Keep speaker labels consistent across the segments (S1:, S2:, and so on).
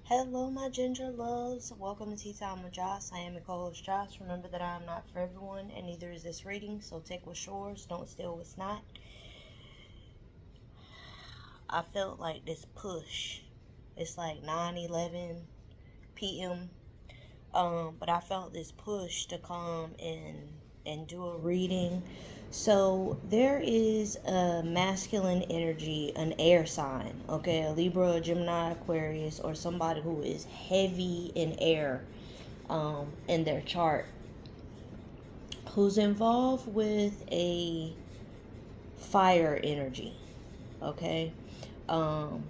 S1: Hello, my ginger loves. Welcome to Tea Time with Joce. I am your co-host, Joce. Remember that I am not for everyone, and neither is this reading, so take what's yours, don't steal what's not. I felt like this push. It's like 9:11 p.m. But I felt this push to come and do a reading. So there is a masculine energy, an air sign, okay, a Libra, a Gemini, Aquarius, or somebody who is heavy in air, in their chart, who's involved with a fire energy, okay. Um,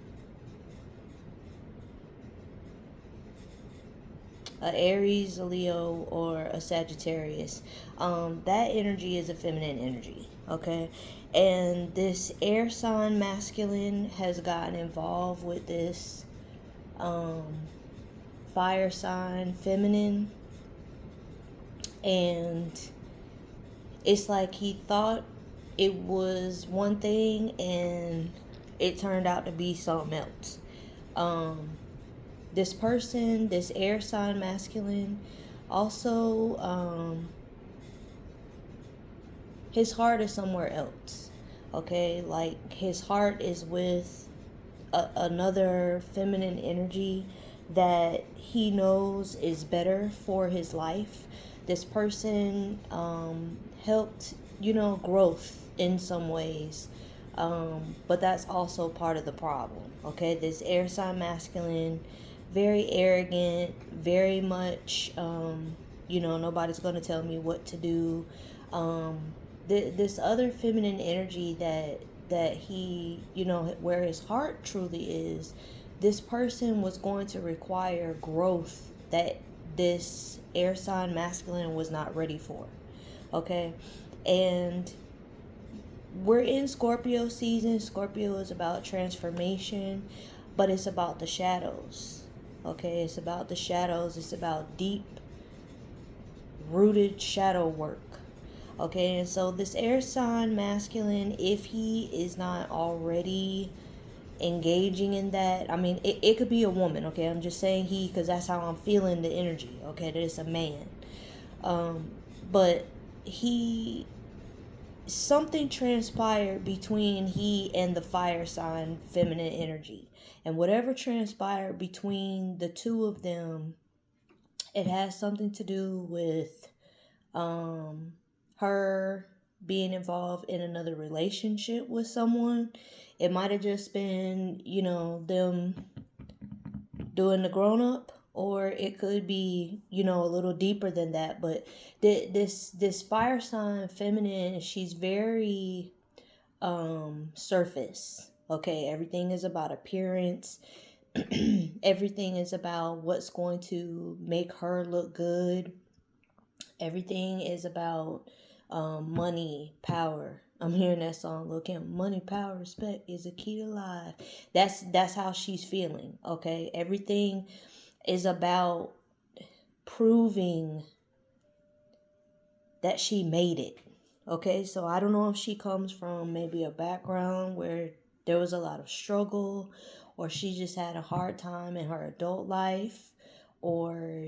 S1: a Aries, a Leo, or a Sagittarius. That energy is a feminine energy, okay? And this air sign masculine has gotten involved with this um, fire sign feminine, and it's like he thought it was one thing and it turned out to be something else. Um, this person, this air sign masculine, also, his heart is somewhere else. Okay, like his heart is with another feminine energy that he knows is better for his life. This person helped, growth in some ways. But that's also part of the problem. Okay, this air sign masculine, very arrogant, very much, nobody's going to tell me what to do. Um, this other feminine energy that he, where his heart truly is, this person was going to require growth that this air sign masculine was not ready for. Okay, and we're in Scorpio season. Scorpio is about transformation, but it's about the shadows. Okay, it's about the shadows. It's about deep rooted shadow work. Okay, and so this air sign masculine, if he is not already engaging in that, I mean, it could be a woman. Okay, I'm just saying he because that's how I'm feeling the energy. Okay, that it's a man. Um, but he something transpired between he and the fire sign feminine energy, and whatever transpired between the two of them, it has something to do with um her being involved in another relationship with someone. It might have just been, them doing the grown up, or it could be, a little deeper than that. But this fire sign feminine, she's very surface. Okay, everything is about appearance. Everything is about what's going to make her look good. Everything is about money, power. I'm hearing that song, Lil' Kim. Money, power, respect is a key to life. That's how she's feeling. Okay, everything is about proving that she made it. Okay, so I don't know if she comes from maybe a background where there was a lot of struggle, or she just had a hard time in her adult life, or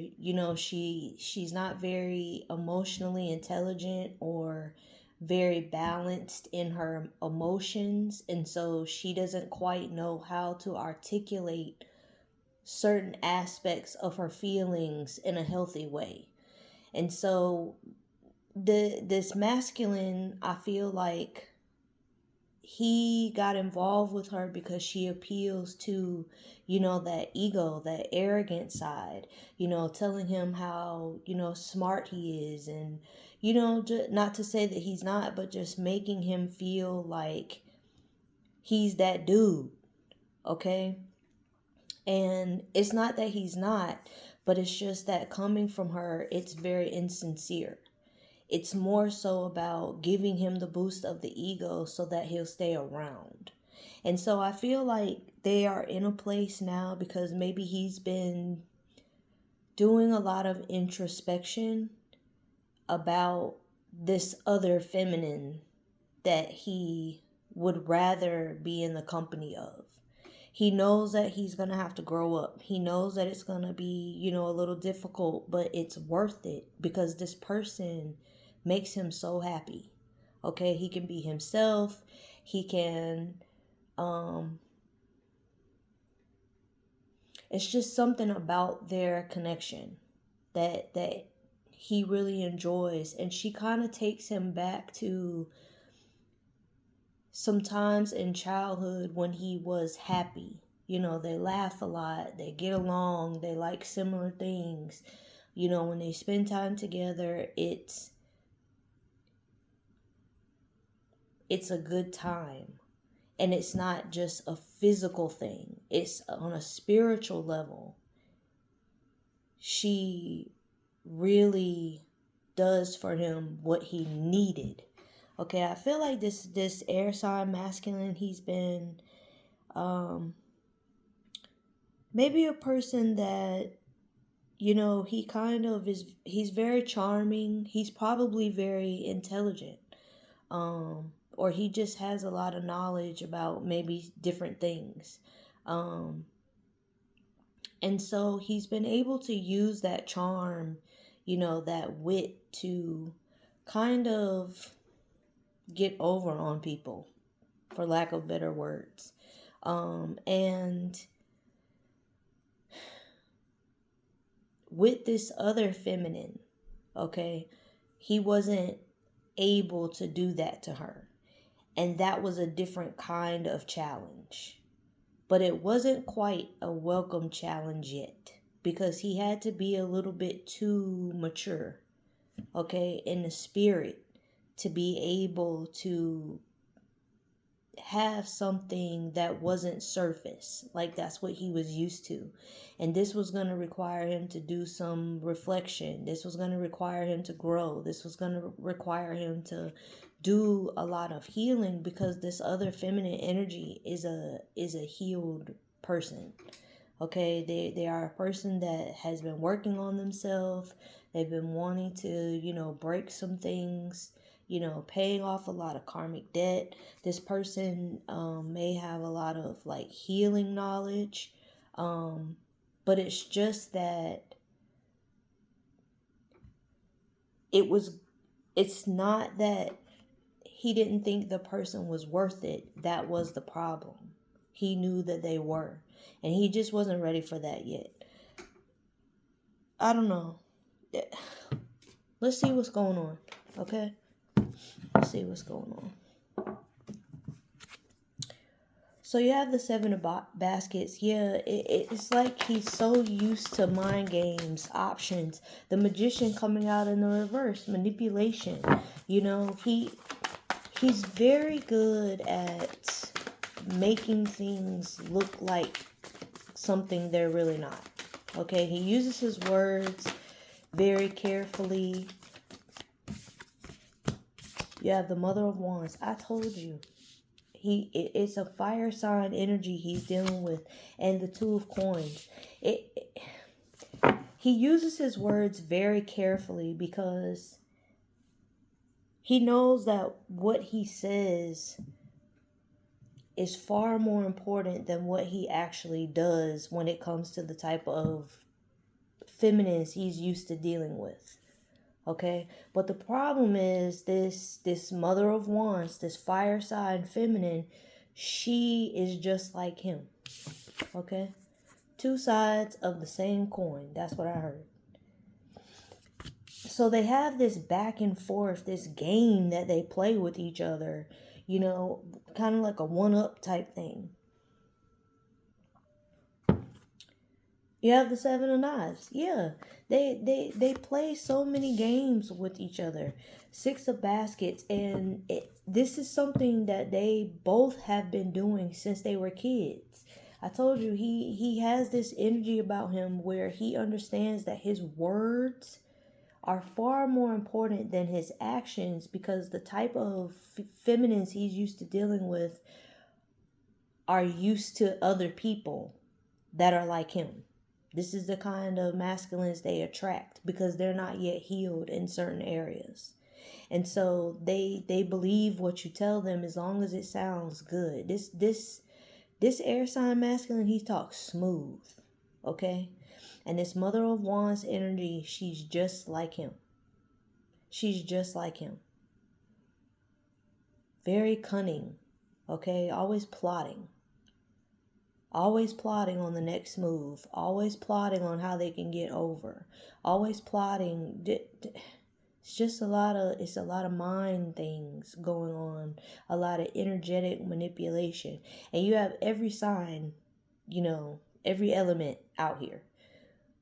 S1: she's not very emotionally intelligent or very balanced in her emotions, and so she doesn't quite know how to articulate certain aspects of her feelings in a healthy way. And so this masculine, I feel like he got involved with her because she appeals to, that ego, that arrogant side, telling him how, smart he is. And, not to say that he's not, but just making him feel like he's that dude. Okay. And it's not that he's not, but it's just that coming from her, it's very insincere. It's more so about giving him the boost of the ego so that he'll stay around. And so I feel like they are in a place now because maybe he's been doing a lot of introspection about this other feminine that he would rather be in the company of. He knows that he's going to have to grow up. He knows that it's going to be, a little difficult, but it's worth it because this person makes him so happy. Okay, he can be himself. He can it's just something about their connection that he really enjoys, and she kind of takes him back to sometimes in childhood when he was happy. They laugh a lot, they get along, they like similar things. When they spend time together, it's a good time. And it's not just a physical thing, it's on a spiritual level. She really does for him what he needed. Okay, I feel like this air sign masculine, he's been maybe a person that, he kind of he's very charming. He's probably very intelligent. Or he just has a lot of knowledge about maybe different things. And so he's been able to use that charm, that wit to kind of get over on people, for lack of better words. And with this other feminine, okay, he wasn't able to do that to her. And that was a different kind of challenge. But it wasn't quite a welcome challenge yet, because he had to be a little bit too mature, okay, in the spirit to be able to have something that wasn't surface. Like that's what he was used to. And this was going to require him to do some reflection. This was going to require him to grow. This was going to require him to do a lot of healing, because this other feminine energy is a healed person. Okay, they are a person that has been working on themselves. They've been wanting to, break some things, paying off a lot of karmic debt. This person may have a lot of like healing knowledge, but it's just that it's not that he didn't think the person was worth it. That was the problem. He knew that they were, and he just wasn't ready for that yet. I don't know. Let's see what's going on, okay? Let's see what's going on. So you have the 7 of baskets. Yeah, it's like he's so used to mind games, options. The magician coming out in the reverse, manipulation. He's very good at making things look like something they're really not. Okay, he uses his words very carefully. You have the Mother of Wands. I told you. It's a fire sign energy he's dealing with. And the 2 of Coins. He uses his words very carefully, because he knows that what he says is far more important than what he actually does when it comes to the type of feminines he's used to dealing with. Okay, but the problem is this Mother of Wands, this fire sign feminine, she is just like him. Okay, 2 sides of the same coin. That's what I heard. So they have this back and forth, this game that they play with each other, kind of like a one-up type thing. You have the 7 of Knives. Yeah, they play so many games with each other. 6 of Baskets, and this is something that they both have been doing since they were kids. I told you, he has this energy about him where he understands that his words are far more important than his actions, because the type of feminines he's used to dealing with are used to other people that are like him. This is the kind of masculines they attract, because they're not yet healed in certain areas. And so they believe what you tell them as long as it sounds good. This air sign masculine, he talks smooth, okay? And this Mother of Wands energy, she's just like him. She's just like him. Very cunning, okay? Always plotting. Always plotting on the next move. Always plotting on how they can get over. Always plotting. It's just a lot of mind things going on. A lot of energetic manipulation. And you have every sign, every element out here.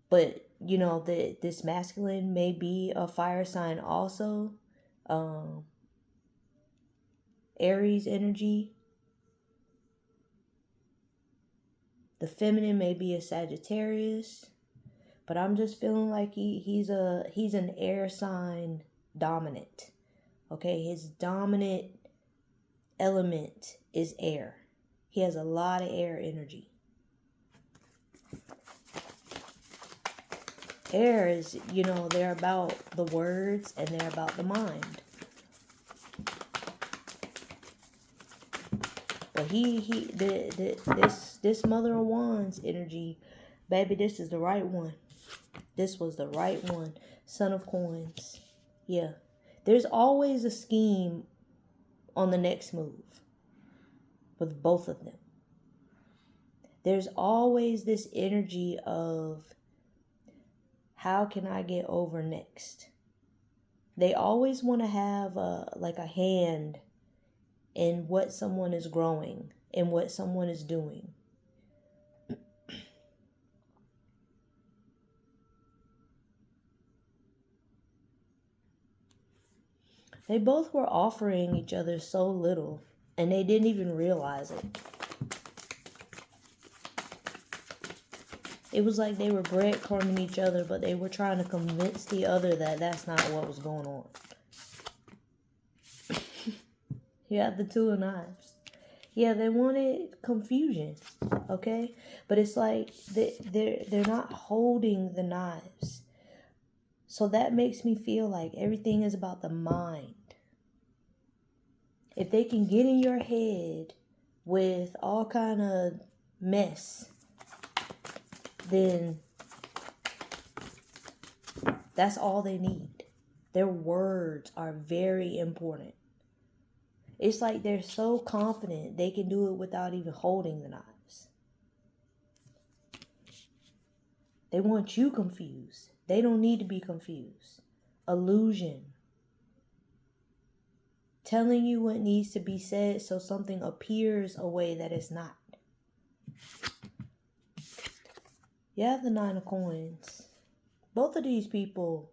S1: But, this masculine may be a fire sign also. Aries energy. The feminine may be a Sagittarius. But I'm just feeling like he's an air sign dominant. Okay, his dominant element is air. He has a lot of air energy. Air is, they're about the words and they're about the mind. But this Mother of Wands energy, baby, this is the right one. This was the right one. Son of Coins. Yeah. There's always a scheme on the next move with both of them. There's always this energy of, how can I get over next? They always want to have a hand in what someone is growing, in what someone is doing. They both were offering each other so little, and they didn't even realize it. It was like they were breadcrumbing each other, but they were trying to convince the other that that's not what was going on. You have the Two of Knives. Yeah, they wanted confusion, okay? But it's like they're not holding the knives. So that makes me feel like everything is about the mind. If they can get in your head with all kind of mess, then that's all they need. Their words are very important. It's like they're so confident they can do it without even holding the knives. They want you confused. They don't need to be confused. Illusion. Telling you what needs to be said so something appears a way that it's not. You have the Nine of Coins. Both of these people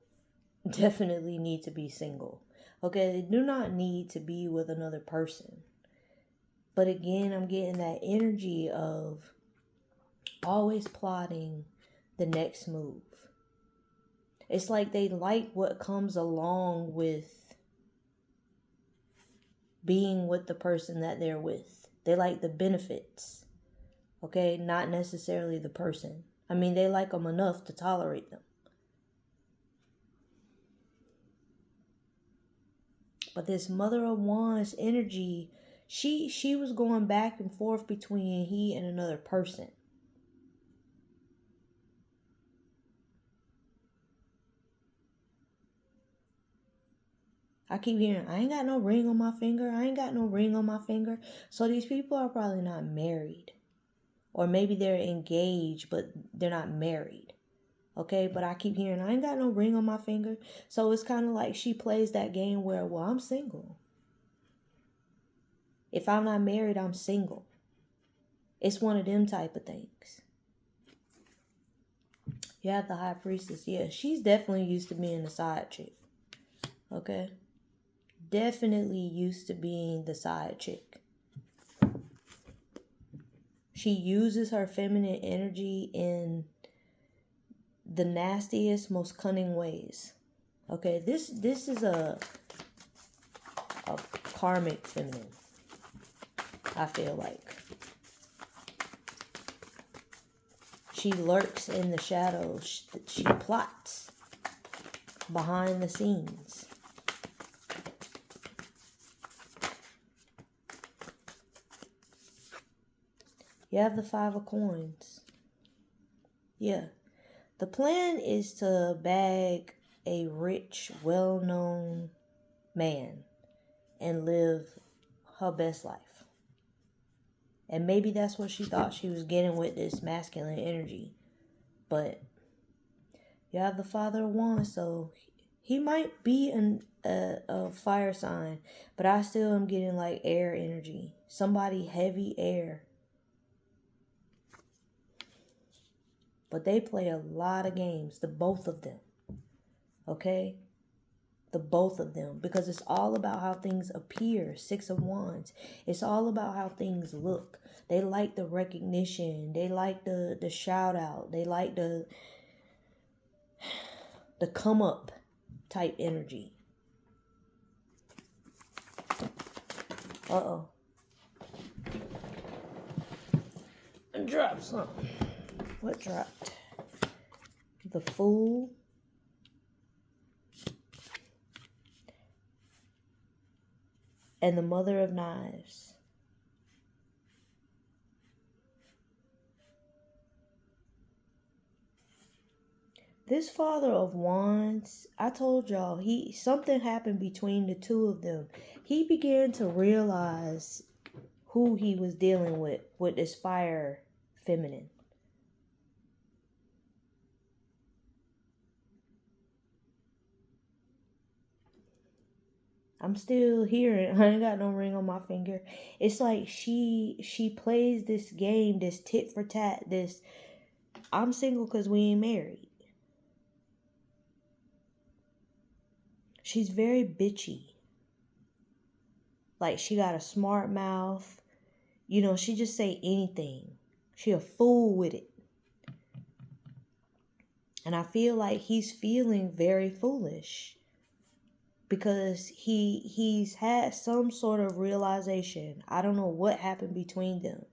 S1: definitely need to be single. Okay, they do not need to be with another person. But again, I'm getting that energy of always plotting the next move. It's like they like what comes along with being with the person that they're with. They like the benefits. Okay, not necessarily the person. I mean, they like them enough to tolerate them. But this Mother of Wands energy, she was going back and forth between he and another person. I keep hearing, I ain't got no ring on my finger. I ain't got no ring on my finger. So these people are probably not married. Or maybe they're engaged, but they're not married. Okay, but I keep hearing, I ain't got no ring on my finger. So it's kind of like she plays that game where, well, I'm single. If I'm not married, I'm single. It's one of them type of things. You have the High Priestess. Yeah, she's definitely used to being the side chick. Okay? Definitely used to being the side chick. She uses her feminine energy in the nastiest, most cunning ways. Okay, this is a karmic feminine, I feel like. She lurks in the shadows. She plots behind the scenes. You have the 5 of coins. Yeah. The plan is to bag a rich, well-known man and live her best life. And maybe that's what she thought she was getting with this masculine energy. But you have the Father of Wands, so he might be a fire sign, but I still am getting like air energy. Somebody heavy air. But they play a lot of games, the both of them. Okay? The both of them. Because it's all about how things appear. 6 of Wands. It's all about how things look. They like the recognition. They like the shout out. They like the come up type energy. Uh-oh. Drop something. What dropped? The Fool. And the Mother of Knives. This Father of Wands, I told y'all, something happened between the two of them. He began to realize who he was dealing with this fire feminine. I'm still hearing, I ain't got no ring on my finger. It's like she plays this game, this tit for tat, this I'm single because we ain't married. She's very bitchy. Like, she got a smart mouth. You know, she just say anything. She a fool with it. And I feel like he's feeling very foolish. Because he's had some sort of realization. I don't know what happened between them.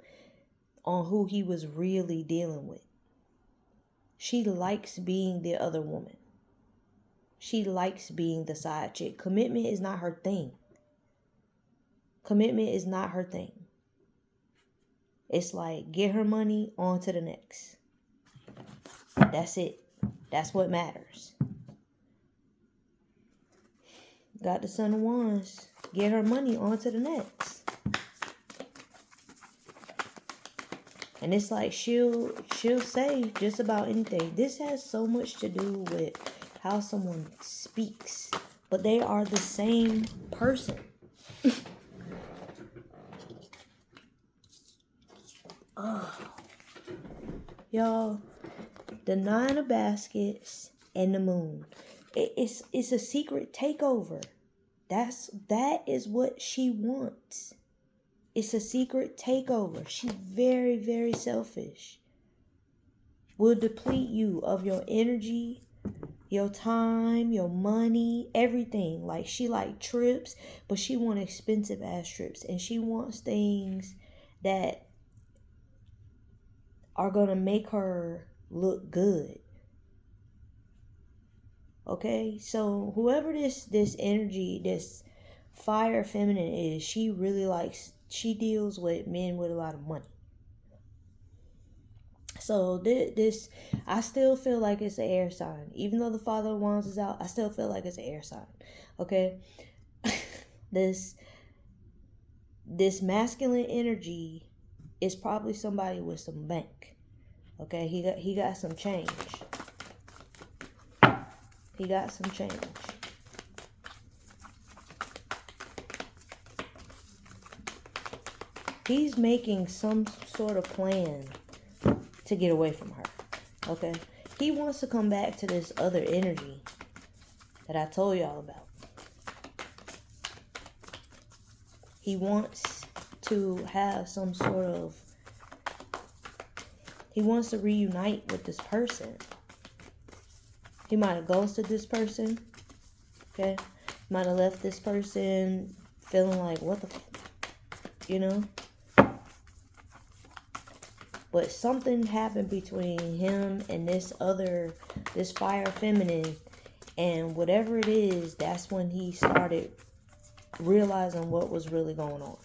S1: On who he was really dealing with. She likes being the other woman. She likes being the side chick. Commitment is not her thing. Commitment is not her thing. It's like, get her money, on to the next. That's it. That's what matters. Got the Son of Wands. Get her money, on to the next. And it's like she'll say just about anything. This has so much to do with how someone speaks. But they are the same person. Oh. Y'all, the 9 of baskets and the moon. It's a secret takeover. That is what she wants. It's a secret takeover. She's very, very selfish. Will deplete you of your energy, your time, your money, everything. Like, she like trips, but she wants expensive ass trips. And she wants things that are going to make her look good. Okay? So whoever this energy, this fire feminine is, she deals with men with a lot of money. So this, I still feel like it's an air sign. Even though the Father of Wands is out, I still feel like it's an air sign. Okay? This masculine energy is probably somebody with some bank. Okay? He got some change. He got some change. He's making some sort of plan to get away from her. Okay? He wants to come back to this other energy that I told y'all about. He wants to have some sort of... He wants to reunite with this person. He might have ghosted this person. Okay? Might have left this person feeling like, what the... You know? But something happened between him and this fire feminine. And whatever it is, that's when he started realizing what was really going on.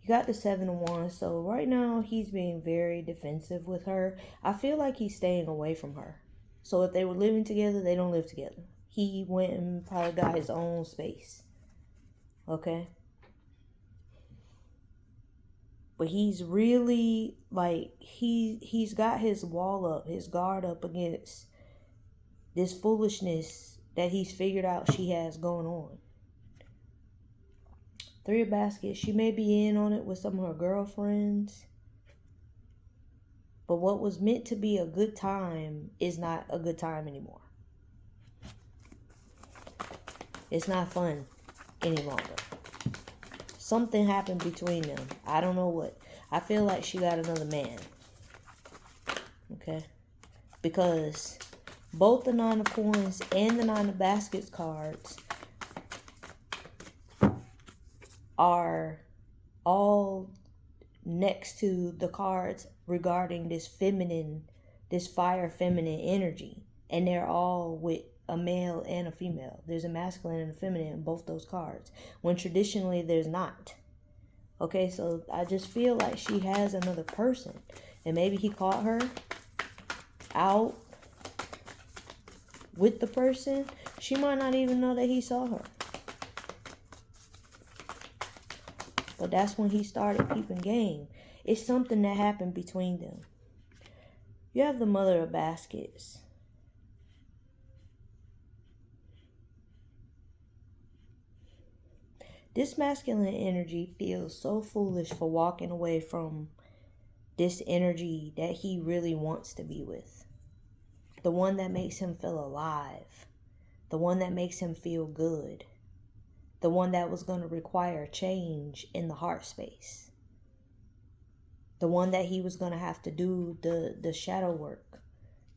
S1: You got the Seven of Wands. So right now he's being very defensive with her. I feel like he's staying away from her. So if they were living together, they don't live together. He went and probably got his own space. Okay? But he's really like he's got his wall up, his guard up against this foolishness that he's figured out she has going on. Three of Baskets, she may be in on it with some of her girlfriends. But what was meant to be a good time is not a good time anymore. It's not fun any longer. Something happened between them. I don't know what. I feel like she got another man. Okay? Because both the Nine of Coins and the Nine of Baskets cards are all next to the cards regarding this feminine, this fire feminine energy. And they're all with a male and a female. There's a masculine and a feminine in both those cards, when traditionally there's not. Okay, so I just feel like she has another person. And maybe he caught her out with the person. She might not even know that he saw her. But that's when he started peeping game. It's something that happened between them. You have the Mother of Baskets. This masculine energy feels so foolish for walking away from this energy that he really wants to be with. The one that makes him feel alive. The one that makes him feel good. The one that was going to require change in the heart space. The one that he was going to have to do the shadow work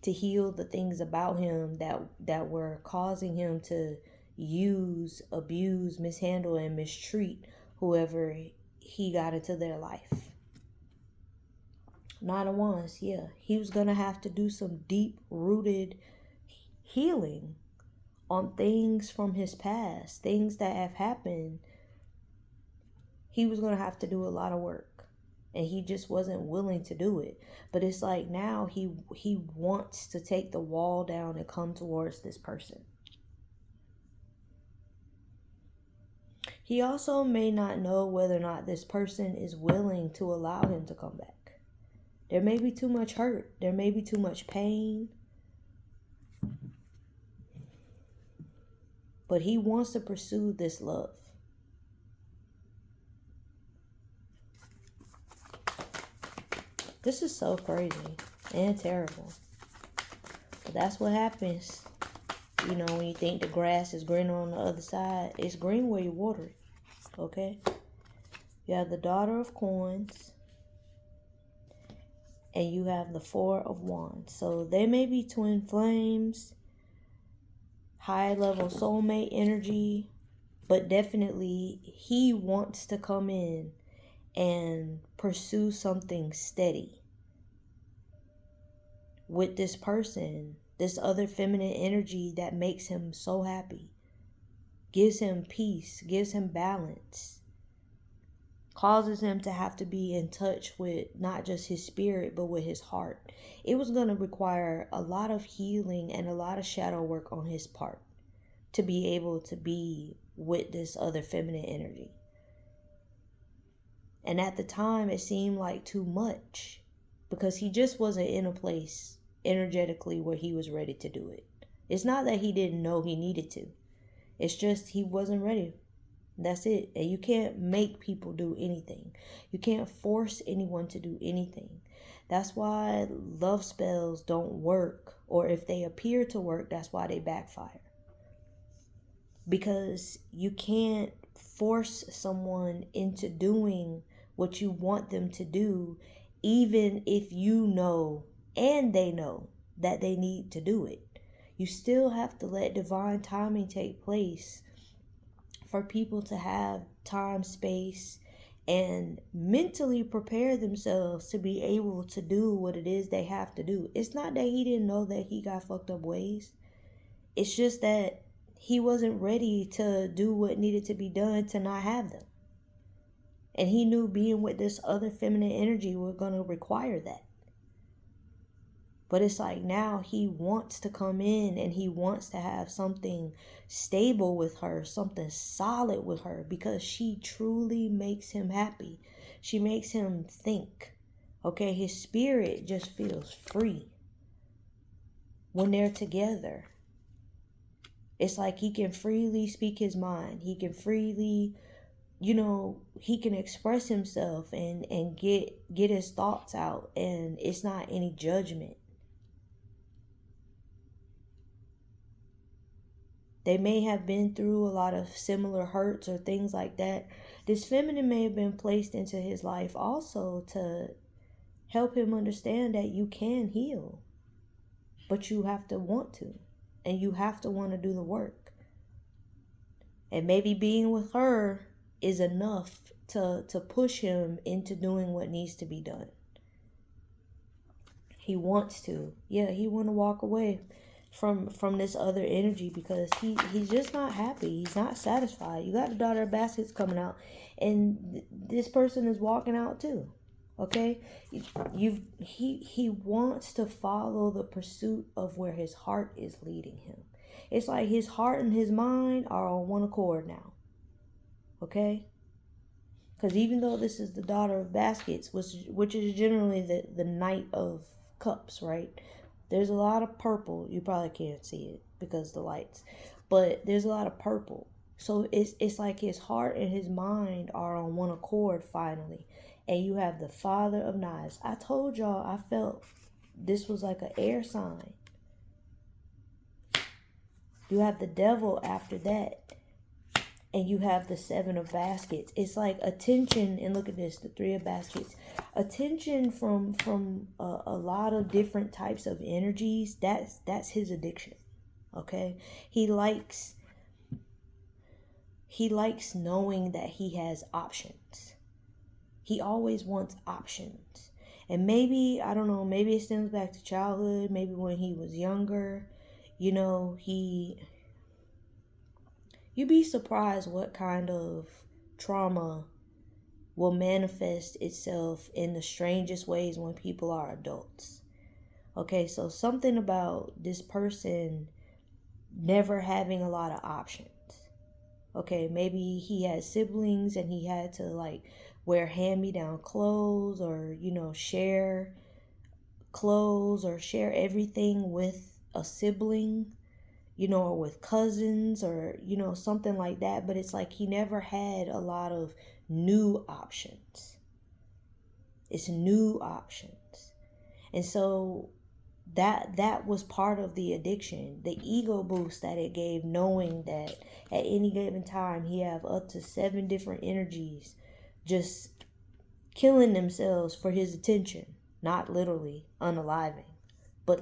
S1: to heal the things about him that were causing him to use, abuse, mishandle, and mistreat whoever he got into their life. Nine of Wands, yeah. He was going to have to do some deep-rooted healing on things from his past, things that have happened. He was going to have to do a lot of work, and he just wasn't willing to do it. But it's like now he wants to take the wall down and come towards this person. He also may not know whether or not this person is willing to allow him to come back. There may be too much hurt. There may be too much pain. But he wants to pursue this love. This is so crazy and terrible. But that's what happens. You know, when you think the grass is greener on the other side, it's green where you water it. Okay? You have the Daughter of Coins. And you have the Four of Wands. So they may be twin flames. High level soulmate energy. But definitely he wants to come in and pursue something steady with this person, this other feminine energy that makes him so happy, gives him peace, gives him balance, causes him to have to be in touch with not just his spirit but with his heart. It was going to require a lot of healing and a lot of shadow work on his part to be able to be with this other feminine energy. And at the time, it seemed like too much because he just wasn't in a place energetically where he was ready to do it. It's not that he didn't know he needed to. It's just he wasn't ready. That's it. And you can't make people do anything. You can't force anyone to do anything. That's why love spells don't work. Or if they appear to work, that's why they backfire. Because you can't force someone into doing what you want them to do, even if you know and they know that they need to do it. You still have to let divine timing take place for people to have time, space, and mentally prepare themselves to be able to do what it is they have to do. It's not that he didn't know that he got fucked up ways. It's just that he wasn't ready to do what needed to be done to not have them. And he knew being with this other feminine energy was going to require that. But it's like now he wants to come in and he wants to have something stable with her, something solid with her, because she truly makes him happy. She makes him think. Okay, his spirit just feels free when they're together. It's like he can freely speak his mind. He can freely, he can express himself and get his thoughts out, and it's not any judgment. They may have been through a lot of similar hurts or things like that. This feminine may have been placed into his life also to help him understand that you can heal. But you have to want to. And you have to want to do the work. And maybe being with her is enough to push him into doing what needs to be done. He wants to. Yeah, he want to walk away from this other energy because he's just not happy. He's not satisfied. You got the daughter of baskets coming out, and this person is walking out too. Okay, he wants to follow the pursuit of where his heart is leading him. It's like his heart and his mind are on one accord now. Okay, because even though this is the daughter of baskets, which is generally the knight of cups, right? There's a lot of purple. You probably can't see it because of the lights, but there's a lot of purple. So it's like his heart and his mind are on one accord finally. And you have the father of knives. I told y'all I felt this was like an air sign. You have the devil after that. And you have the seven of baskets. It's like attention, and look at this, the three of baskets. Attention from a lot of different types of energies. That's his addiction. Okay, he likes knowing that he has options. He always wants options, and maybe I don't know. Maybe it stems back to childhood. Maybe when he was younger, You'd be surprised what kind of trauma will manifest itself in the strangest ways when people are adults. Okay, so something about this person never having a lot of options. Okay, maybe he had siblings and he had to wear hand-me-down clothes or, share clothes or share everything with a sibling. Or with cousins or, something like that. But it's like he never had a lot of new options. It's new options. And so that was part of the addiction, the ego boost that it gave, knowing that at any given time he have up to 7 different energies just killing themselves for his attention. Not literally unaliving, but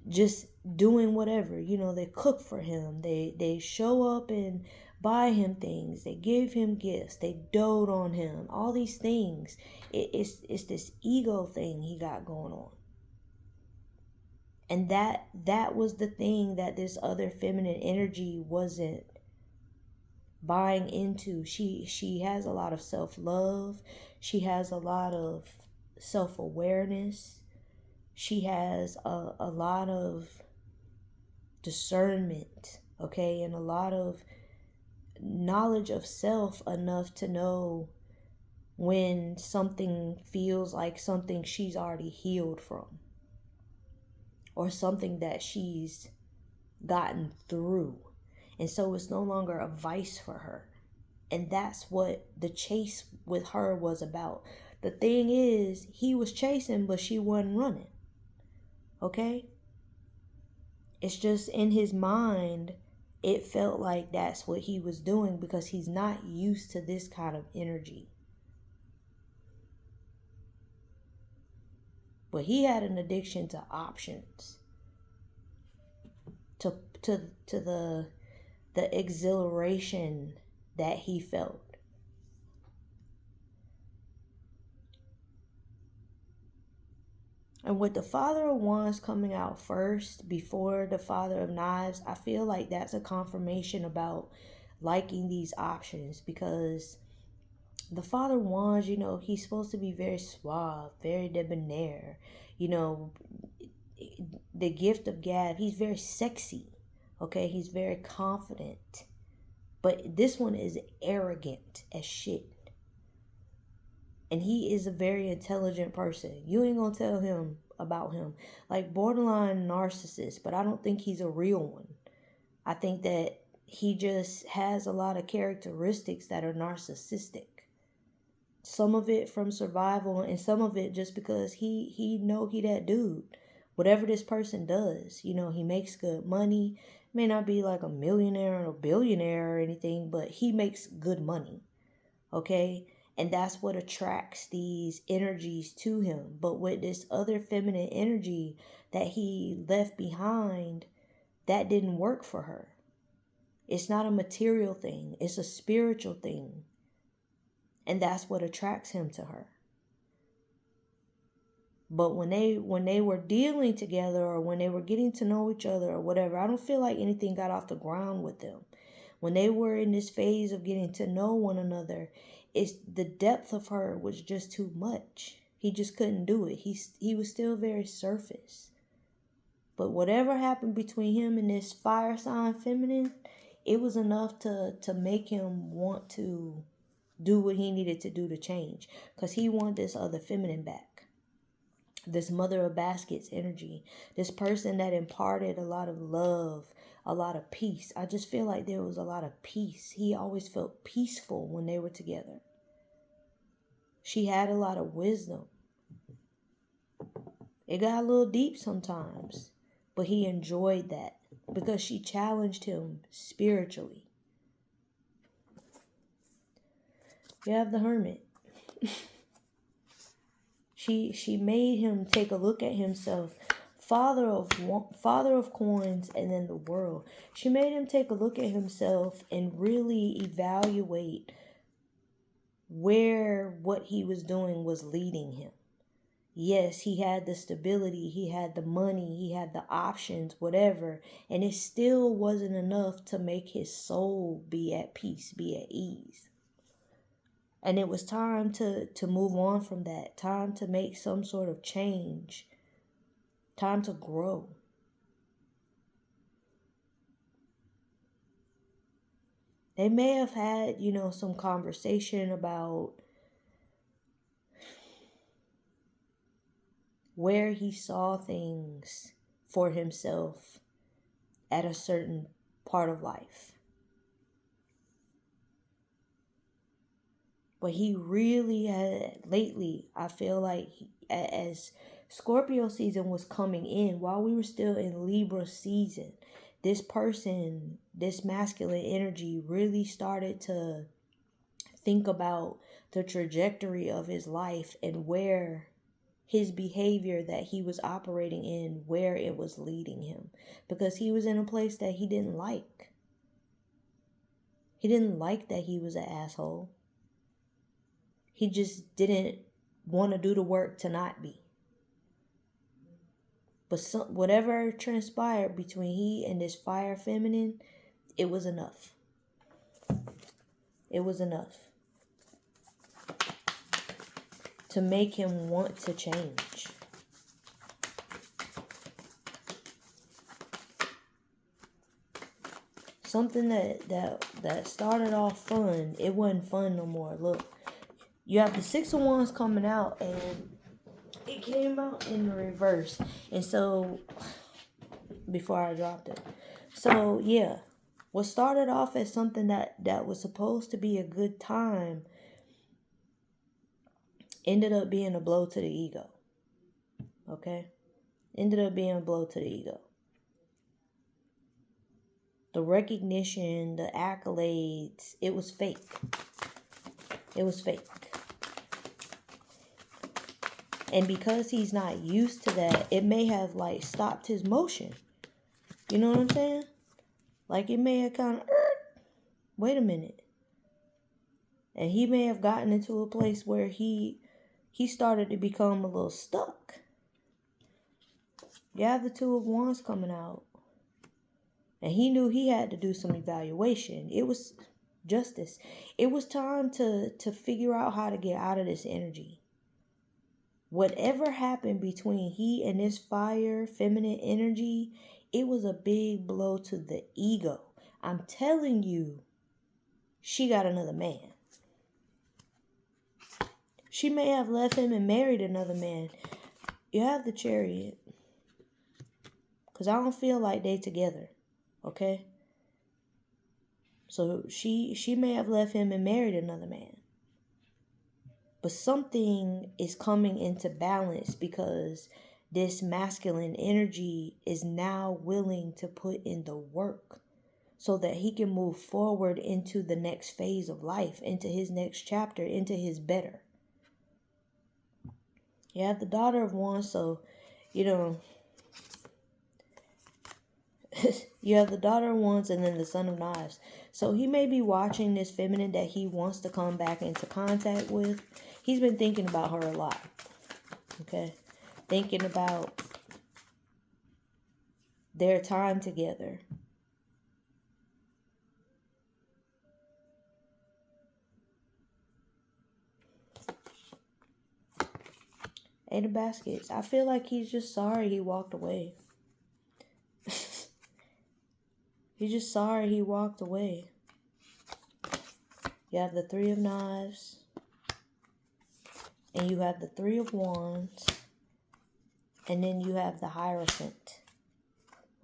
S1: just doing whatever. They cook for him, they show up and buy him things, they give him gifts, they dote on him, all these things. It's this ego thing he got going on. And that was the thing that this other feminine energy wasn't buying into. She has a lot of self-love, she has a lot of self-awareness, she has a lot of discernment, okay, and a lot of knowledge of self enough to know when something feels like something she's already healed from or something that she's gotten through. And so it's no longer a vice for her. And that's what the chase with her was about. The thing is, he was chasing, but she wasn't running. Okay? It's just in his mind, it felt like that's what he was doing because he's not used to this kind of energy. But he had an addiction to options, to the exhilaration that he felt. And with the Father of Wands coming out first before the Father of Knives, I feel like that's a confirmation about liking these options, because The Father of Wands, he's supposed to be very suave, very debonair. You know, the gift of gab, he's very sexy. Okay, he's very confident. But this one is arrogant as shit. And he is a very intelligent person. You ain't gonna tell him about him. Like borderline narcissist, but I don't think he's a real one. I think that he just has a lot of characteristics that are narcissistic. Some of it from survival and some of it just because he that dude. Whatever this person does, he makes good money. May not be like a millionaire or a billionaire or anything, but he makes good money. Okay? And that's what attracts these energies to him. But with this other feminine energy that he left behind, that didn't work for her. It's not a material thing. It's a spiritual thing. And that's what attracts him to her. But when they were dealing together or when they were getting to know each other or whatever, I don't feel like anything got off the ground with them. When they were in this phase of getting to know one another, it's the depth of her was just too much. He just couldn't do it. He was still very surface. But whatever happened between him and this fire sign feminine, it was enough to make him want to do what he needed to do to change. Because he wanted this other feminine back. This mother of baskets energy. This person that imparted a lot of love, a lot of peace. I just feel like there was a lot of peace. He always felt peaceful when they were together. She had a lot of wisdom. It got a little deep sometimes, but he enjoyed that because she challenged him spiritually. You have the Hermit. She made him take a look at himself. Father of coins and then the world. She made him take a look at himself and really evaluate where what he was doing was leading him. Yes, he had the stability, he had the money, he had the options, whatever, and it still wasn't enough to make his soul be at peace, be at ease. And it was time to move on from that, time to make some sort of change, time to grow. They may have had, some conversation about where he saw things for himself at a certain part of life. But he really had, lately, I feel like as Scorpio season was coming in, while we were still in Libra season, this person, this masculine energy really started to think about the trajectory of his life and where his behavior that he was operating in, where it was leading him. Because he was in a place that he didn't like. He didn't like that he was an asshole. He just didn't want to do the work to not be. But whatever transpired between he and this fire feminine, it was enough. It was enough to make him want to change. Something that started off fun, it wasn't fun no more. Look, you have the Six of Wands coming out, and it came out in reverse. And so, before I dropped it. So, yeah. What started off as something that was supposed to be a good time ended up being a blow to the ego. Okay? Ended up being a blow to the ego. The recognition, the accolades, it was fake. It was fake. And because he's not used to that, it may have stopped his motion. You know what I'm saying? It may have kind of, wait a minute. And he may have gotten into a place where he started to become a little stuck. You have the Two of Wands coming out. And he knew he had to do some evaluation. It was justice. It was time to figure out how to get out of this energy. Whatever happened between he and this fire, feminine energy, it was a big blow to the ego. I'm telling you, she got another man. She may have left him and married another man. You have the Chariot. Because I don't feel like they together. Okay? So she may have left him and married another man. But something is coming into balance because this masculine energy is now willing to put in the work so that he can move forward into the next phase of life, into his next chapter, into his better. You have the Daughter of Wands, so, you have the Daughter of Wands and then the Son of Knives. So he may be watching this feminine that he wants to come back into contact with. He's been thinking about her a lot. Okay? Thinking about their time together. Eight of Baskets. I feel like he's just sorry he walked away. He's just sorry he walked away. You have the Three of Knives. And you have the Three of Wands. And then you have the Hierophant.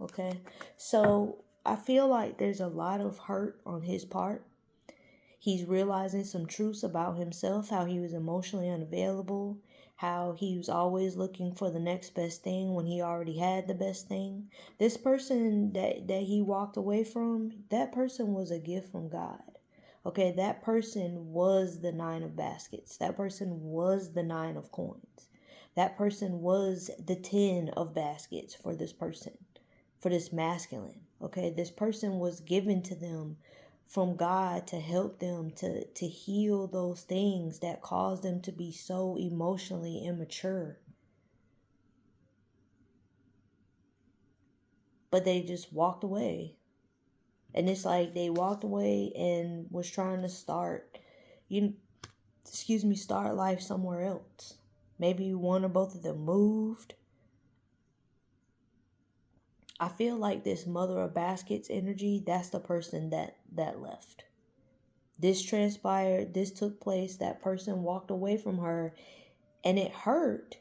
S1: Okay? So, I feel like there's a lot of hurt on his part. He's realizing some truths about himself, how he was emotionally unavailable, how he was always looking for the next best thing when he already had the best thing. This person that he walked away from, that person was a gift from God. Okay, that person was the Nine of Baskets. That person was the Nine of Coins. That person was the 10 of Baskets for this person, for this masculine. Okay, this person was given to them from God to help them to heal those things that caused them to be so emotionally immature. But they just walked away. And it's like they walked away and was trying to start life somewhere else. Maybe one or both of them moved. I feel like this Mother of Baskets energy, that's the person that left. This transpired, this took place, that person walked away from her, and it hurt.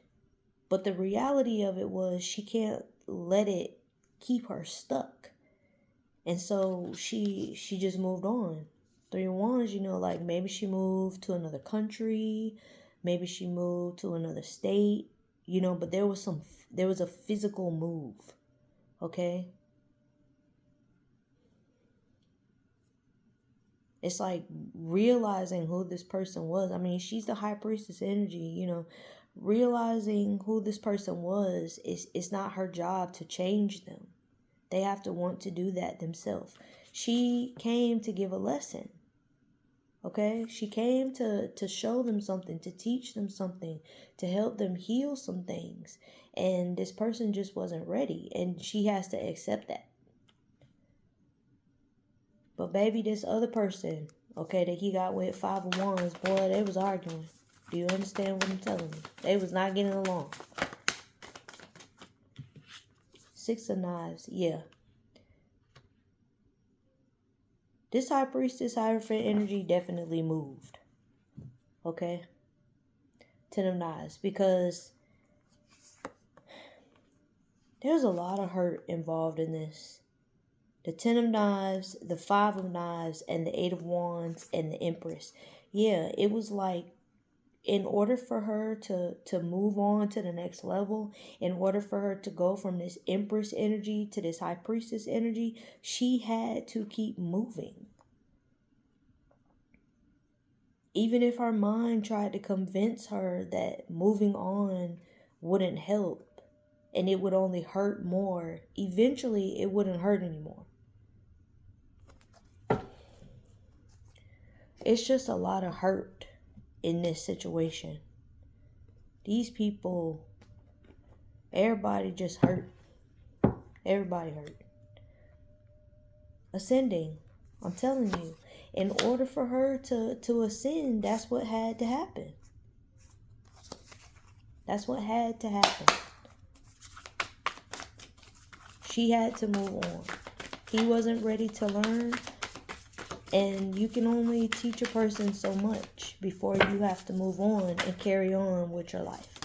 S1: But the reality of it was she can't let it keep her stuck. And so she just moved on. Three of Wands, like maybe she moved to another country, maybe she moved to another state, but there was a physical move. Okay? It's like realizing who this person was. I mean, she's the High Priestess energy, realizing who this person was, it's not her job to change them. They have to want to do that themselves. She came to give a lesson. Okay? She came to show them something, to teach them something, to help them heal some things. And this person just wasn't ready. And she has to accept that. But baby, this other person, okay, that he got with Five of Wands, boy, they was arguing. Do you understand what I'm telling you? They was not getting along. Six of Knives, yeah. This High Priestess, Hierophant energy definitely moved. Okay? Ten of Knives, because there's a lot of hurt involved in this. The Ten of Knives, the Five of Knives, and the Eight of Wands, and the Empress. Yeah, it was like, in order for her to move on to the next level, in order for her to go from this Empress energy to this High Priestess energy, she had to keep moving. Even if her mind tried to convince her that moving on wouldn't help and it would only hurt more, eventually it wouldn't hurt anymore. It's just a lot of hurt in this situation. These people, everybody just hurt. Everybody hurt. Ascending, I'm telling you, in order for her to ascend, that's what had to happen. That's what had to happen. She had to move on. He wasn't ready to learn. And you can only teach a person so much before you have to move on and carry on with your life.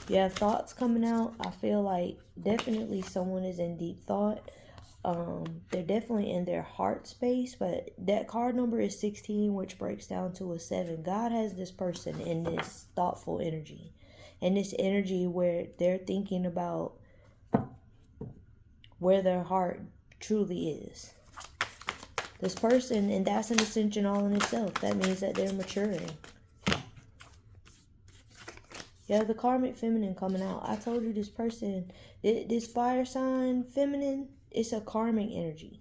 S1: You have thoughts coming out. I feel like definitely someone is in deep thought. They're definitely in their heart space, but that card number is 16, which breaks down to a 7. God has this person in this thoughtful energy, and this energy where they're thinking about where their heart truly is. This person, and that's an ascension all in itself. That means that they're maturing. You have the karmic feminine coming out. I told you this person, this fire sign feminine, it's a karmic energy.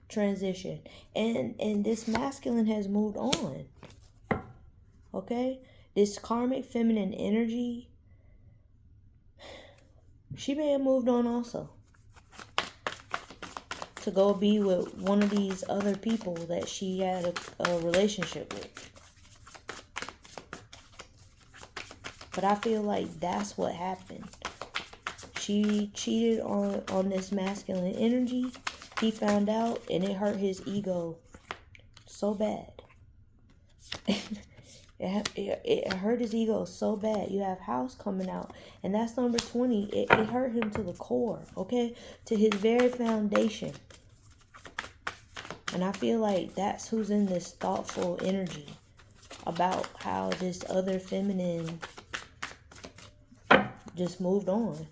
S1: Transition. And this masculine has moved on. Okay? This karmic feminine energy, she may have moved on also. To go be with one of these other people that she had a relationship with. But I feel like that's what happened. She cheated on this masculine energy. He found out, and it hurt his ego so bad. It hurt his ego so bad. You have house coming out, and that's number 20. It hurt him to the core, okay? To his very foundation. And I feel like that's who's in this thoughtful energy about how this other feminine just moved on.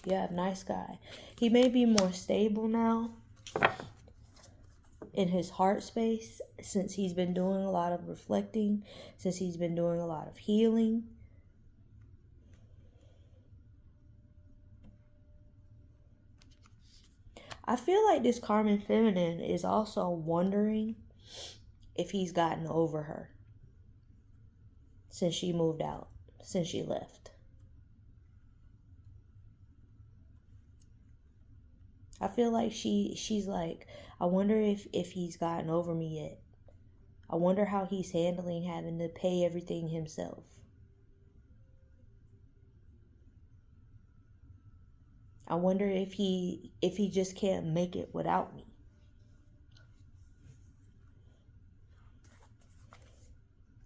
S1: You have nice guy. He may be more stable now in his heart space since he's been doing a lot of reflecting, since he's been doing a lot of healing. I feel like this karmic feminine is also wondering if he's gotten over her since she moved out, since she left. I feel like she's like, I wonder if he's gotten over me yet. I wonder how he's handling having to pay everything himself. I wonder if he just can't make it without me.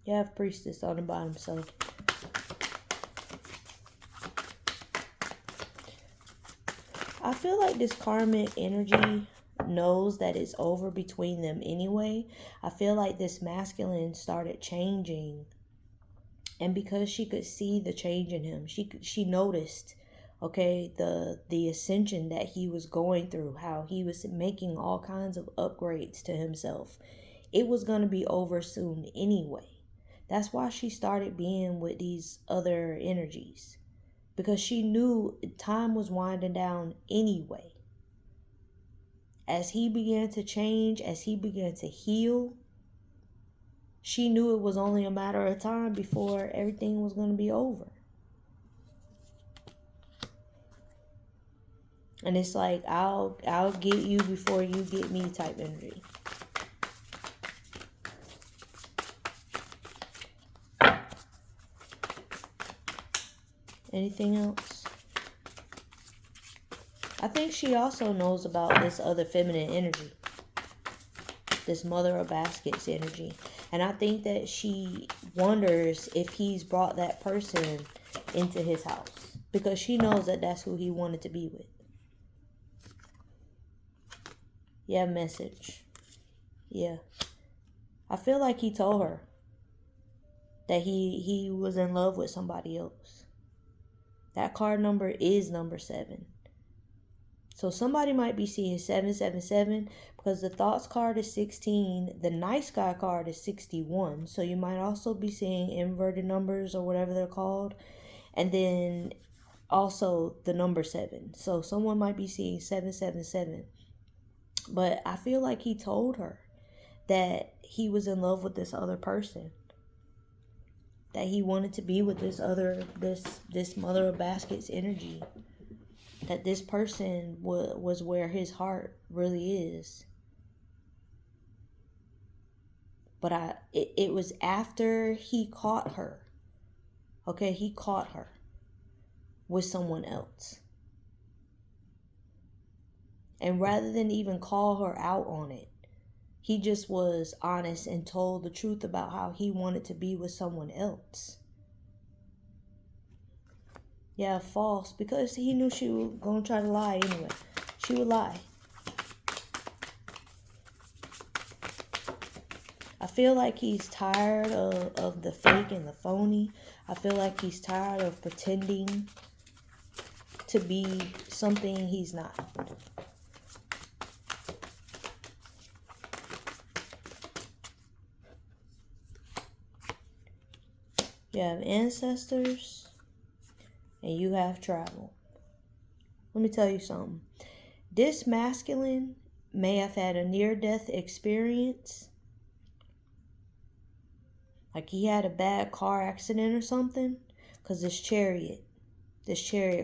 S1: You have priestess on the bottom, so I feel like this karmic energy knows that it's over between them anyway. I feel like this masculine started changing, and because she could see the change in him, she noticed, okay, the ascension that he was going through, how he was making all kinds of upgrades to himself. It was going to be over soon anyway. That's why she started being with these other energies, because she knew time was winding down anyway. As he began to change, as he began to heal, she knew it was only a matter of time before everything was going to be over. And it's like, I'll get you before you get me type energy. Anything else? I think she also knows about this other feminine energy. This mother of baskets energy. And I think that she wonders if he's brought that person into his house, because she knows that that's who he wanted to be with. Yeah, message. Yeah. I feel like he told her that he was in love with somebody else. That card number is number 7. So somebody might be seeing 777 because the thoughts card is 16. The nice guy card is 61. So you might also be seeing inverted numbers or whatever they're called. And then also the number 7. So someone might be seeing 777. But I feel like he told her that he was in love with this other person. That he wanted to be with this mother of baskets energy. that this person was where his heart really is. But it was after he caught her. Okay, he caught her with someone else. And rather than even call her out on it, he just was honest and told the truth about how he wanted to be with someone else. Yeah, false, because he knew she was going to try to lie anyway. She would lie. I feel like he's tired of the fake and the phony. I feel like he's tired of pretending to be something he's not. You have ancestors and you have travel. Let me tell you something. This masculine may have had a near-death experience. Like he had a bad car accident or something. Because this chariot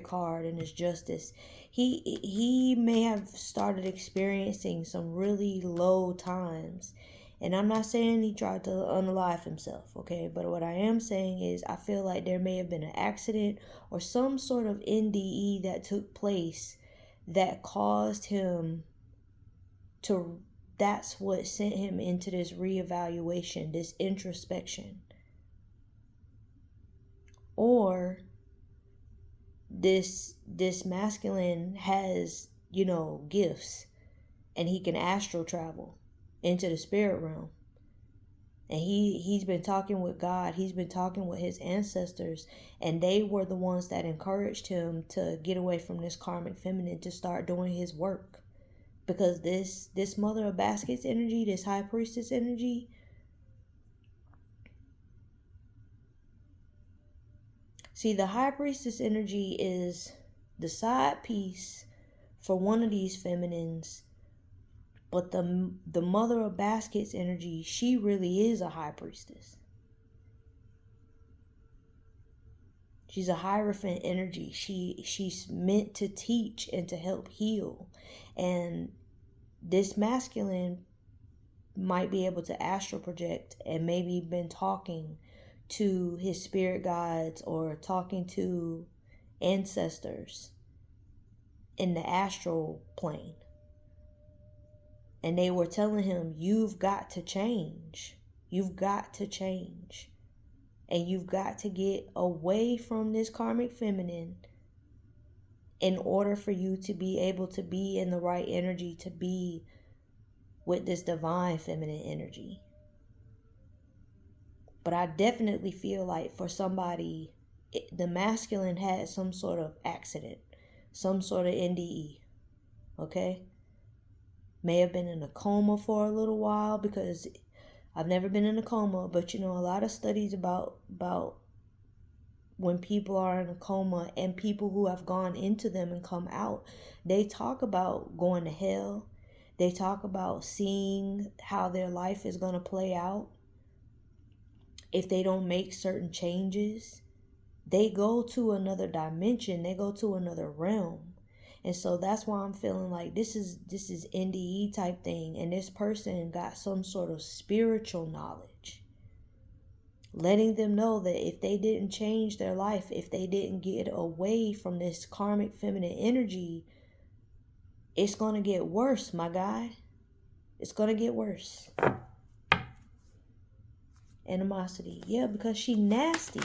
S1: card and this justice, he may have started experiencing some really low times. And I'm not saying he tried to unalive himself, okay? But what I am saying is I feel like there may have been an accident or some sort of NDE that took place that caused him to, that's what sent him into this reevaluation, this introspection. Or this masculine has, gifts, and he can astral travel into the spirit realm. And he's been talking with God. He's been talking with his ancestors. And they were the ones that encouraged him to get away from this karmic feminine, to start doing his work. Because this mother of baskets energy, this high priestess energy, see, the high priestess energy is the side piece for one of these feminines. But the mother of baskets energy, she really is a high priestess. She's a hierophant energy. She's meant to teach and to help heal. And this masculine might be able to astral project and maybe been talking to his spirit guides or talking to ancestors in the astral plane. And they were telling him, you've got to change. You've got to change. And you've got to get away from this karmic feminine in order for you to be able to be in the right energy, to be with this divine feminine energy. But I definitely feel like for somebody, the masculine had some sort of accident, some sort of NDE. Okay? May have been in a coma for a little while, because I've never been in a coma, but a lot of studies about when people are in a coma and people who have gone into them and come out, they talk about going to hell. They talk about seeing how their life is going to play out if they don't make certain changes. They go to another dimension. They go to another realm. And so that's why I'm feeling like this is NDE type thing. And this person got some sort of spiritual knowledge, letting them know that if they didn't change their life, if they didn't get away from this karmic feminine energy, it's going to get worse, my guy. It's going to get worse. Animosity. Yeah, because she nasty.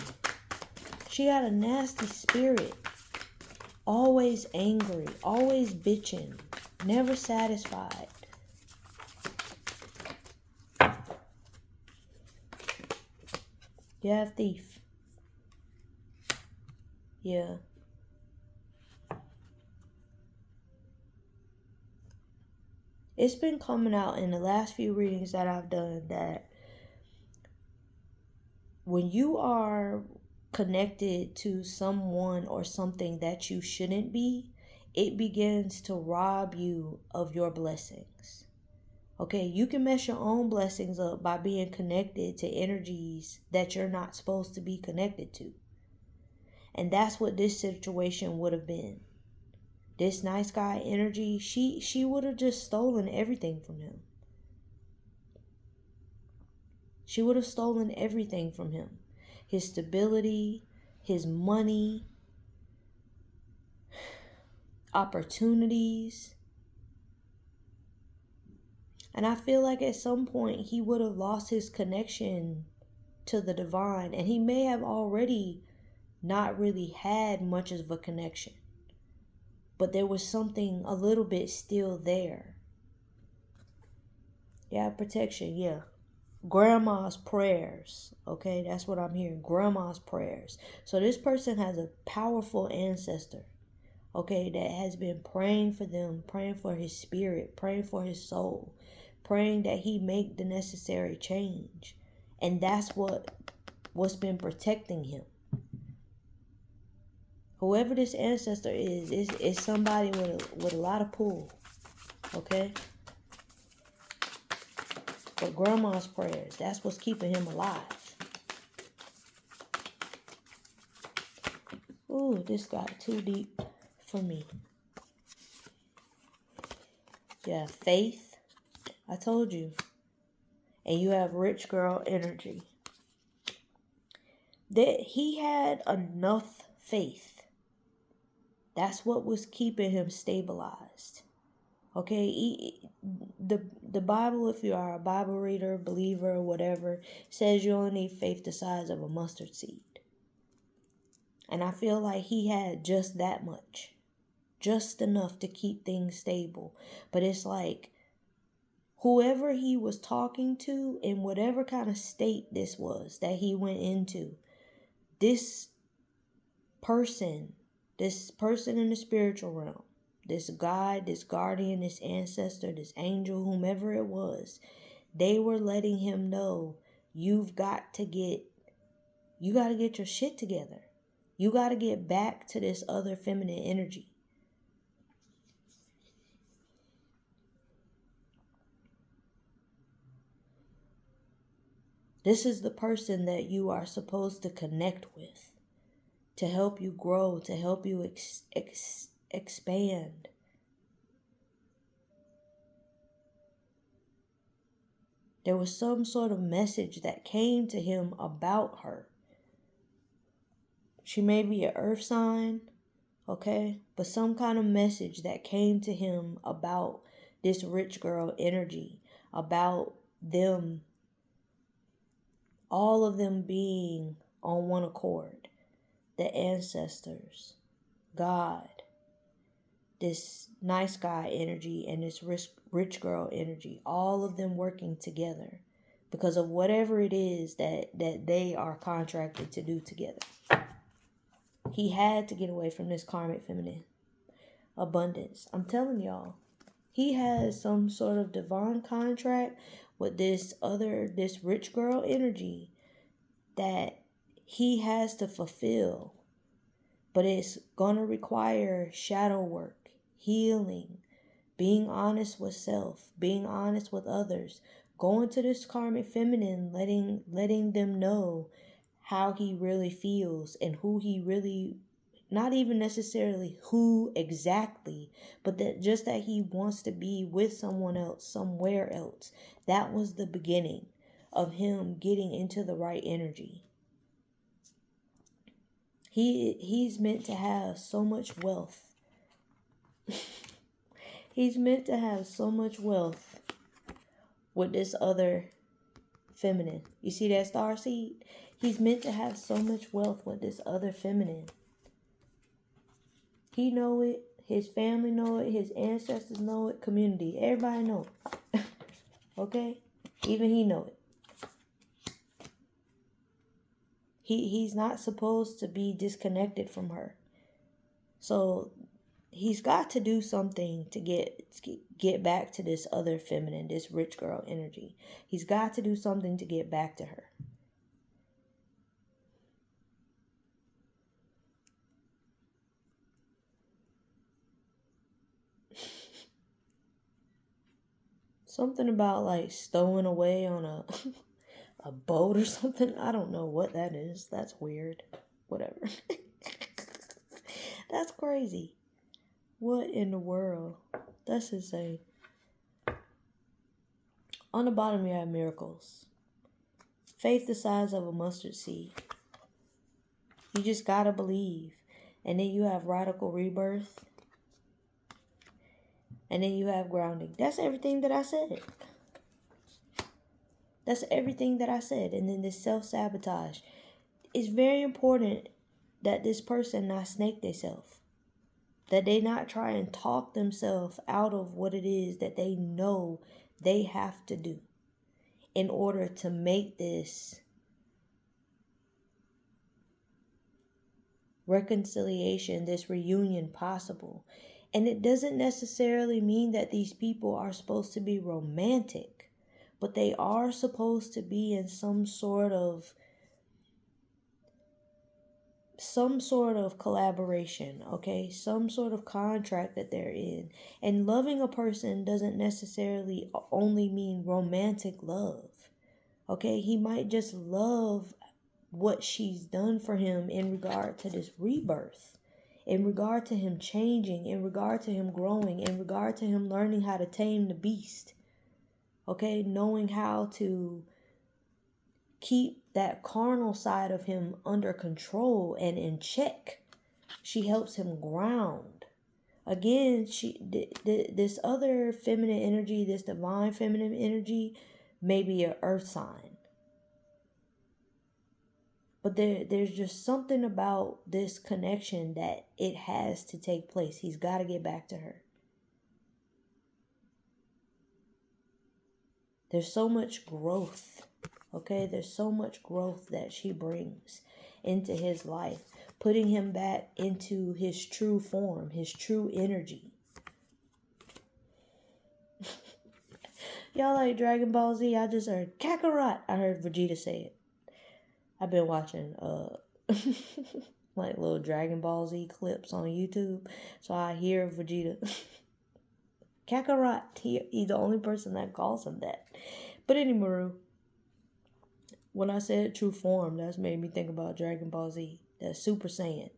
S1: She got a nasty spirit. Always angry, always bitching, never satisfied. You have thief. Yeah. It's been coming out in the last few readings that I've done that when you are connected to someone or something that you shouldn't be, it begins to rob you of your blessings. Okay, you can mess your own blessings up by being connected to energies that you're not supposed to be connected to. And that's what this situation would have been. This nice guy energy, she would have just stolen everything from him. She would have stolen everything from him. His stability, his money, opportunities. And I feel like at some point he would have lost his connection to the divine. And he may have already not really had much of a connection. But there was something a little bit still there. Yeah, protection, yeah. Grandma's prayers. Okay, that's what I'm hearing. Grandma's prayers. So this person has a powerful ancestor. Okay, that has been praying for them, praying for his spirit, praying for his soul, praying that he make the necessary change. And that's what's been protecting him. Whoever this ancestor is somebody with a lot of pull. Okay? But grandma's prayers, that's what's keeping him alive. Ooh, this got too deep for me. Yeah, faith. I told you. And you have rich girl energy. That he had enough faith. That's what was keeping him stabilized. Okay, the Bible, if you are a Bible reader, believer, whatever, says you only need faith the size of a mustard seed. And I feel like he had just that much. Just enough to keep things stable. But it's like, whoever he was talking to, in whatever kind of state this was that he went into, this person in the spiritual realm, this guide, this guardian, this ancestor, this angel, whomever it was, they were letting him know, you got to get your shit together. You got to get back to this other feminine energy. This is the person that you are supposed to connect with, to help you grow, to help you expand. There was some sort of message that came to him about her. She may be an earth sign, okay? But some kind of message that came to him about this rich girl energy, about them, all of them being on one accord. The ancestors, God, this nice guy energy, and this rich girl energy, all of them working together because of whatever it is that they are contracted to do together. He had to get away from this karmic feminine abundance. I'm telling y'all, he has some sort of divine contract with this rich girl energy that he has to fulfill. But it's going to require shadow work, healing, being honest with self, being honest with others, going to this karmic feminine, letting them know how he really feels and who he really, not even necessarily who exactly, but that just that he wants to be with someone else, somewhere else. That was the beginning of him getting into the right energy. He's meant to have so much wealth. He's meant to have so much wealth with this other feminine. You see that star seed? He's meant to have so much wealth with this other feminine. He know it. His family know it. His ancestors know it. Community. Everybody know it. Okay? Even he know it. He's not supposed to be disconnected from her. So he's got to do something to get back to this other feminine, this rich girl energy. He's got to do something to get back to her. Something about like stowing away on a boat or something. I don't know what that is. That's weird. Whatever. That's crazy. What in the world? That's insane. On the bottom, you have miracles. Faith the size of a mustard seed. You just gotta believe. And then you have radical rebirth. And then you have grounding. That's everything that I said. That's everything that I said. And then this self-sabotage. It's very important that this person not snake themselves. That they not try and talk themselves out of what it is that they know they have to do in order to make this reconciliation, this reunion possible. And it doesn't necessarily mean that these people are supposed to be romantic, but they are supposed to be in some sort of collaboration, okay? Some sort of contract that they're in. And loving a person doesn't necessarily only mean romantic love, okay? He might just love what she's done for him in regard to this rebirth, in regard to him changing, in regard to him growing, in regard to him learning how to tame the beast, okay? Knowing how to keep that carnal side of him under control and in check. She helps him ground. Again, this other feminine energy, this divine feminine energy, may be an earth sign. But there's just something about this connection that it has to take place. He's got to get back to her. There's so much growth. Okay, there's so much growth that she brings into his life, putting him back into his true form, his true energy. Y'all like Dragon Ball Z? I just heard Kakarot. I heard Vegeta say it. I've been watching like little Dragon Ball Z clips on YouTube, so I hear Vegeta. Kakarot. He's the only person that calls him that. But anyway, when I said true form, that's made me think about Dragon Ball Z. That's Super Saiyan.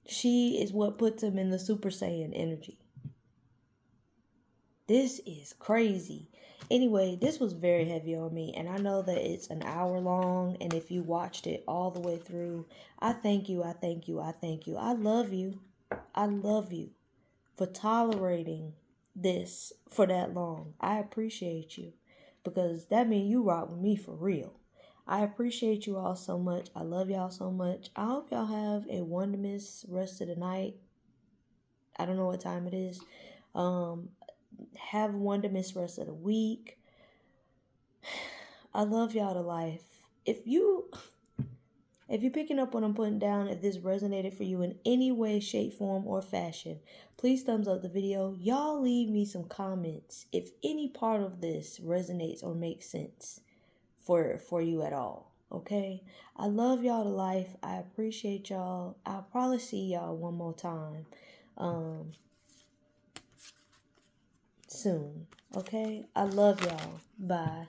S1: She is what puts him in the Super Saiyan energy. This is crazy. Anyway, this was very heavy on me, and I know that it's an hour long, and if you watched it all the way through, I thank you, I thank you, I thank you. I love you. I love you for tolerating this for that long. I appreciate you, because that means you rock with me for real. I appreciate you all so much. I love y'all so much. I hope y'all have a wonderfous rest of the night. I don't know what time it is. Have a wonderful rest of the week. I love y'all to life. If you're picking up what I'm putting down, if this resonated for you in any way, shape, form, or fashion, please thumbs up the video. Y'all leave me some comments if any part of this resonates or makes sense for you at all. Okay? I love y'all to life. I appreciate y'all. I'll probably see y'all one more time soon. Okay? I love y'all. Bye.